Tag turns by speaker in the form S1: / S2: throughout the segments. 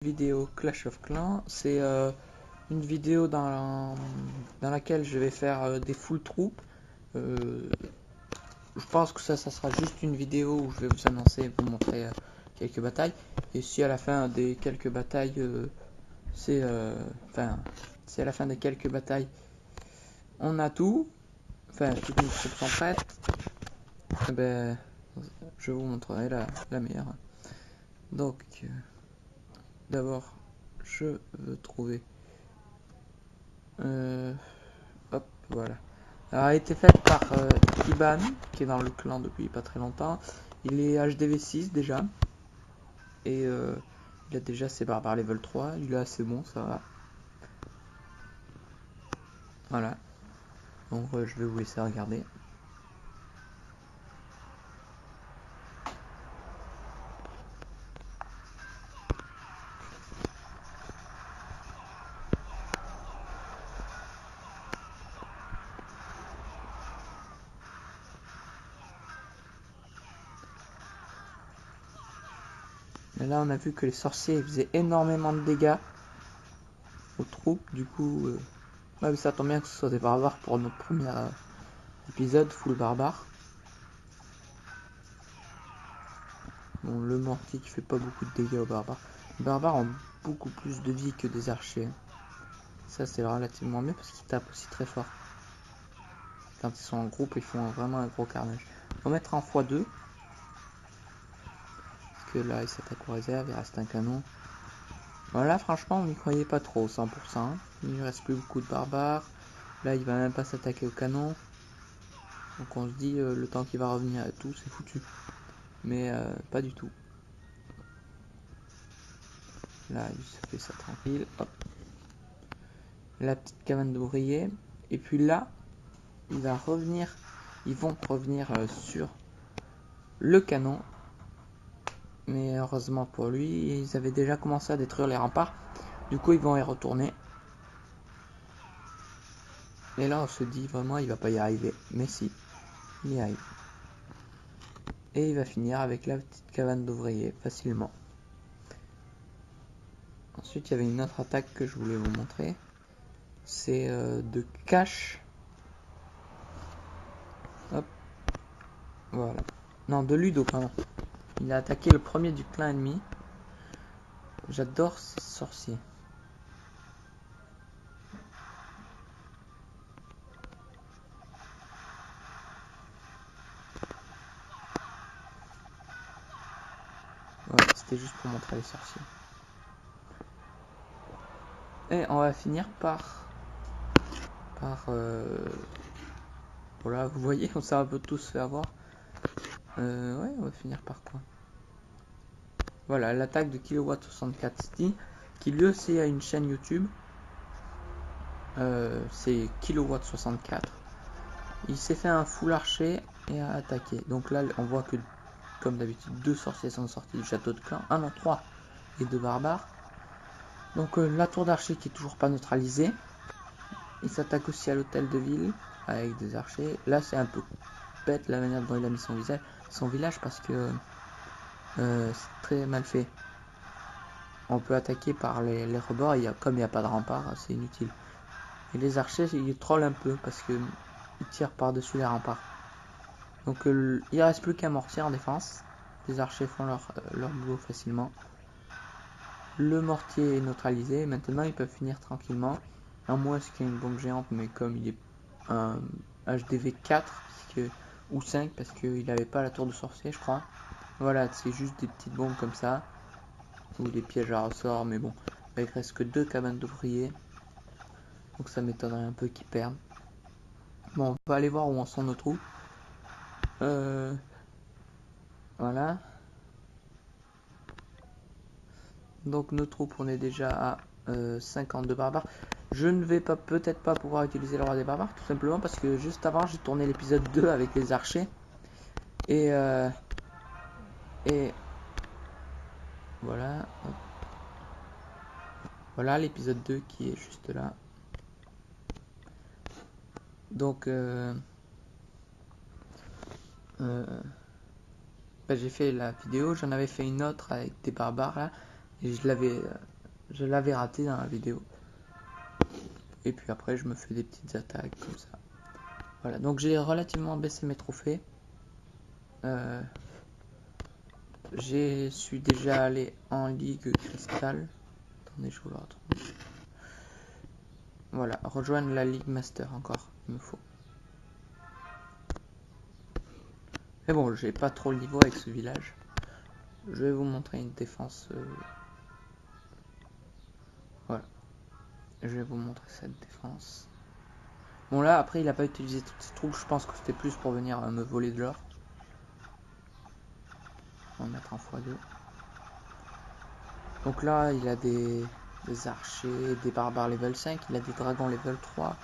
S1: Vidéo Clash of Clans, c'est une vidéo dans laquelle je vais faire des full troupes. Je pense que ça sera juste une vidéo où je vais vous annoncer, vous montrer quelques batailles. Et si à la fin des quelques batailles, si à la fin des quelques batailles, on a tout, enfin toutes nos troupes sont prêtes, eh ben, je vous montrerai la meilleure. Donc, d'abord, je veux trouver. Hop, voilà. Elle a été faite par Iban, qui est dans le clan depuis pas très longtemps. Il est HDV6 déjà. Et il a déjà ses barbares level 3. Il est assez bon, ça va. Voilà. Donc je vais vous laisser regarder. Mais là, on a vu que les sorciers faisaient énormément de dégâts aux troupes. Du coup, ouais, mais ça tombe bien que ce soit des barbares pour notre premier épisode full barbare. Bon, le mortier qui fait pas beaucoup de dégâts aux barbares. Les barbares ont beaucoup plus de vie que des archers. Ça, c'est relativement mieux parce qu'ils tapent aussi très fort. Quand ils sont en groupe, ils font vraiment un gros carnage. On va mettre en x2. Parce que là, il s'attaque aux réserves, il reste un canon. Voilà, franchement, on n'y croyait pas trop, 100%. Il ne reste plus beaucoup de barbares. Là, il va même pas s'attaquer au canon. Donc on se dit, le temps qu'il va revenir et tout, c'est foutu. Mais pas du tout. Là, il se fait ça tranquille. Hop. La petite cabane d'ouvriers. Et puis là, il va revenir. Ils vont revenir sur le canon. Mais heureusement pour lui, ils avaient déjà commencé à détruire les remparts. Du coup, ils vont y retourner. Et là, on se dit vraiment, il va pas y arriver. Mais si, il y arrive. Et il va finir avec la petite cabane d'ouvriers, facilement. Ensuite, il y avait une autre attaque que je voulais vous montrer. C'est de cache. Hop. Voilà. Non, de Ludo, pardon. Il a attaqué le premier du clan ennemi. J'adore ces sorciers. Voilà, c'était juste pour montrer les sorciers. Et on va finir par voilà, vous voyez, on s'est un peu tous fait avoir. Ouais, on va finir par quoi? Voilà, l'attaque de Kilowatt 64 City, qui lui aussi a une chaîne YouTube. C'est Kilowatt 64. Il s'est fait un full archer et a attaqué. Donc là, on voit que, comme d'habitude, 2 sorciers sont sortis du château de clan. Ah non, 3 et 2 barbares. Donc la tour d'archer qui est toujours pas neutralisée. Il s'attaque aussi à l'hôtel de ville avec des archers. Là, c'est un peu bête la manière dont il a mis son village parce que c'est très mal fait. On peut attaquer par les rebords et comme il n'y a pas de rempart, c'est inutile. Et les archers, ils trollent un peu parce que ils tirent par-dessus les remparts. Donc il reste plus qu'un mortier en défense. Les archers font leur boulot facilement. Le mortier est neutralisé. Maintenant, ils peuvent finir tranquillement. À moins qu'il y ait une bombe géante, mais comme il est un HDV 4 ou 5, parce qu'il n'avait pas la tour de sorcier, je crois. Voilà, c'est juste des petites bombes comme ça. Ou des pièges à ressort, mais bon. Là, il reste que 2 cabanes d'ouvriers. Donc ça m'étonnerait un peu qu'ils perdent. Bon, on peut aller voir où en sont nos troupes. Voilà. Donc nos troupes, on est déjà à 52 barbares. Je ne vais peut-être pas pouvoir utiliser le roi des barbares, tout simplement parce que juste avant, j'ai tourné l'épisode 2 avec les archers. Et voilà. Voilà l'épisode 2 qui est juste là. Donc j'ai fait la vidéo, j'en avais fait une autre avec des barbares là. Et je l'avais Je l'avais raté dans la vidéo. Et puis après, je me fais des petites attaques comme ça. Voilà, donc j'ai relativement baissé mes trophées. Je suis déjà allé en Ligue Cristal. Attendez, je vous le retrouve. Voilà, rejoindre la Ligue Master encore, il me faut. Mais bon, j'ai pas trop le niveau avec ce village. Je vais vous montrer une défense. Voilà, je vais vous montrer cette défense. Bon là, après, il a pas utilisé toutes ses troupes. Je pense que c'était plus pour venir me voler de l'or. On va mettre en x2. Donc là, il a des archers, des barbares level 5. Il a des dragons level 3.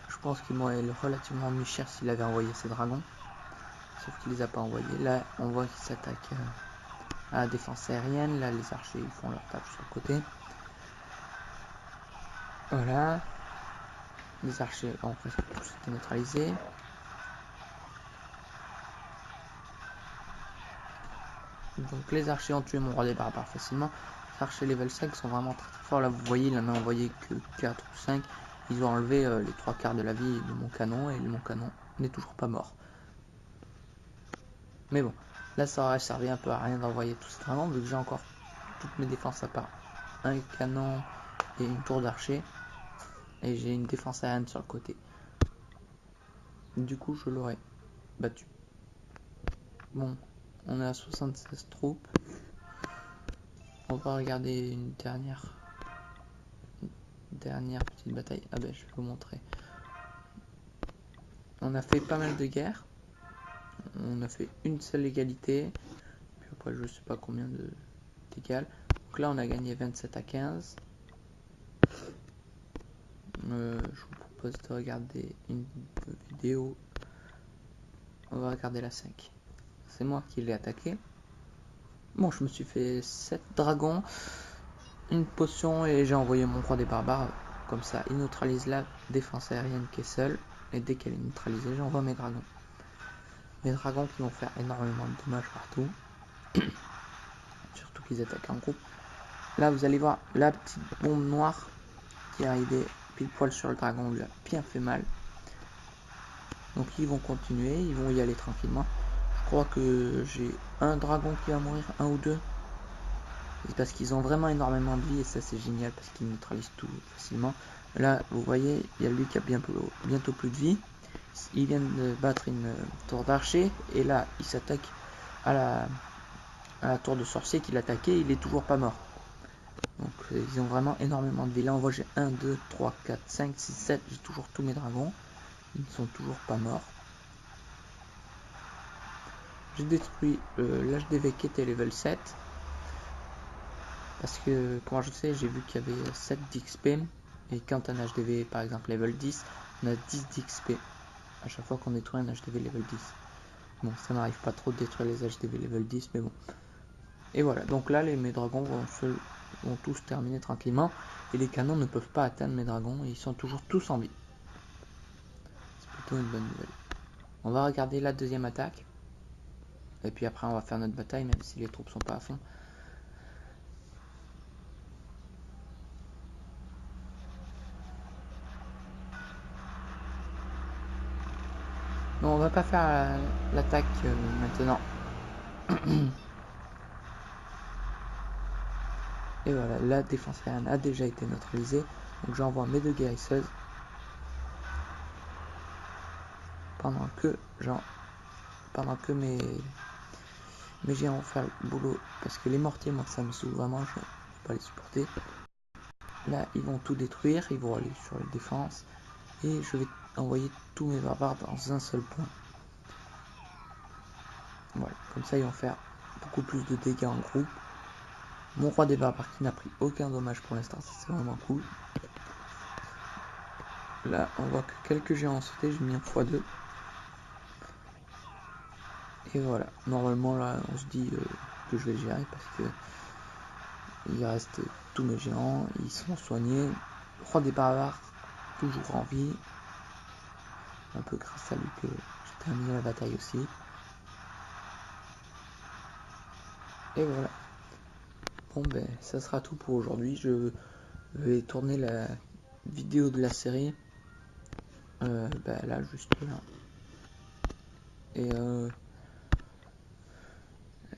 S1: Je pense qu'il m'aurait relativement mis cher s'il avait envoyé ses dragons. Sauf qu'il les a pas envoyés. Là, on voit qu'il s'attaque à la défense aérienne. Là, les archers, ils font leur tâche sur le côté. Voilà. Les archers ont presque tous été neutralisés. Donc les archers ont tué mon roi des barbares facilement. Les archers level 5 sont vraiment très forts. Là vous voyez, il en a envoyé que 4 ou 5. Ils ont enlevé les 3/4 de la vie de mon canon. Et mon canon n'est toujours pas mort. Mais bon, là ça aurait servi un peu à rien d'envoyer tous ces dragons. Vu que j'ai encore toutes mes défenses à part un canon et une tour d'archer. Et j'ai une défense aérienne sur le côté. Du coup je l'aurais battu. Bon, on est à 76 troupes. On va regarder une dernière petite bataille. Ah ben je vais vous montrer. On a fait pas mal de guerres. On a fait une seule égalité. Puis après je sais pas combien d'égal. Donc là on a gagné 27-15. Je vous propose de regarder une vidéo. On va regarder la 5. C'est moi qui l'ai attaqué. Bon, je me suis fait 7 dragons, une potion et j'ai envoyé mon roi des barbares. Comme ça, il neutralise la défense aérienne qui est seule. Et dès qu'elle est neutralisée, j'envoie mes dragons. Mes dragons qui vont faire énormément de dommages partout. Surtout qu'ils attaquent en groupe. Là, vous allez voir la petite bombe noire qui est arrivée pile poil sur le dragon. On lui a bien fait mal. Donc ils vont continuer, ils vont y aller tranquillement. Je crois que j'ai un dragon qui va mourir, un ou deux. C'est parce qu'ils ont vraiment énormément de vie et ça c'est génial parce qu'ils neutralisent tout facilement. Là vous voyez, il y a lui qui a bientôt plus de vie. Il vient de battre une tour d'archer et là il s'attaque à la tour de sorcier qu'il attaquait, il est toujours pas mort. Donc ils ont vraiment énormément de vie. Là on voit j'ai 1, 2, 3, 4, 5, 6, 7, j'ai toujours tous mes dragons. Ils ne sont toujours pas morts. J'ai détruit l'HDV qui était level 7. Parce que, comment je sais, j'ai vu qu'il y avait 7 d'XP. Et quand un HDV, par exemple, level 10, on a 10 d'XP. À chaque fois qu'on détruit un HDV level 10. Bon, ça n'arrive pas trop de détruire les HDV level 10, mais bon. Et voilà, donc là, mes dragons vont tous terminer tranquillement. Et les canons ne peuvent pas atteindre mes dragons. Et ils sont toujours tous en vie. C'est plutôt une bonne nouvelle. On va regarder la deuxième attaque. Et puis après, on va faire notre bataille, même si les troupes sont pas à fond. Non, on va pas faire l'attaque maintenant. Et voilà, la défense aérienne a déjà été neutralisée. Donc j'envoie mes deux guérisseuses. Pendant que mes géants vont faire le boulot. Parce que les mortiers, moi ça me saoule vraiment, je ne peux pas les supporter. Là, ils vont tout détruire, ils vont aller sur les défenses. Et je vais envoyer tous mes barbares dans un seul point. Voilà, comme ça ils vont faire beaucoup plus de dégâts en groupe. Mon roi des barbares qui n'a pris aucun dommage pour l'instant, ça c'est vraiment cool. Là, on voit que quelques géants ont sauté, j'ai mis un x2. Et voilà, normalement là, on se dit que je vais le gérer parce que il reste tous mes géants, ils sont soignés. Le roi des barbares, toujours en vie. Un peu grâce à lui que j'ai terminé la bataille aussi. Et voilà. Bon ben, ça sera tout pour aujourd'hui. Je vais tourner la vidéo de la série. Là, juste là. Et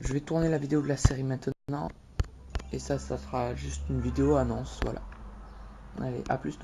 S1: je vais tourner la vidéo de la série maintenant. Et ça sera juste une vidéo annonce. Voilà. Allez, à plus tout le monde.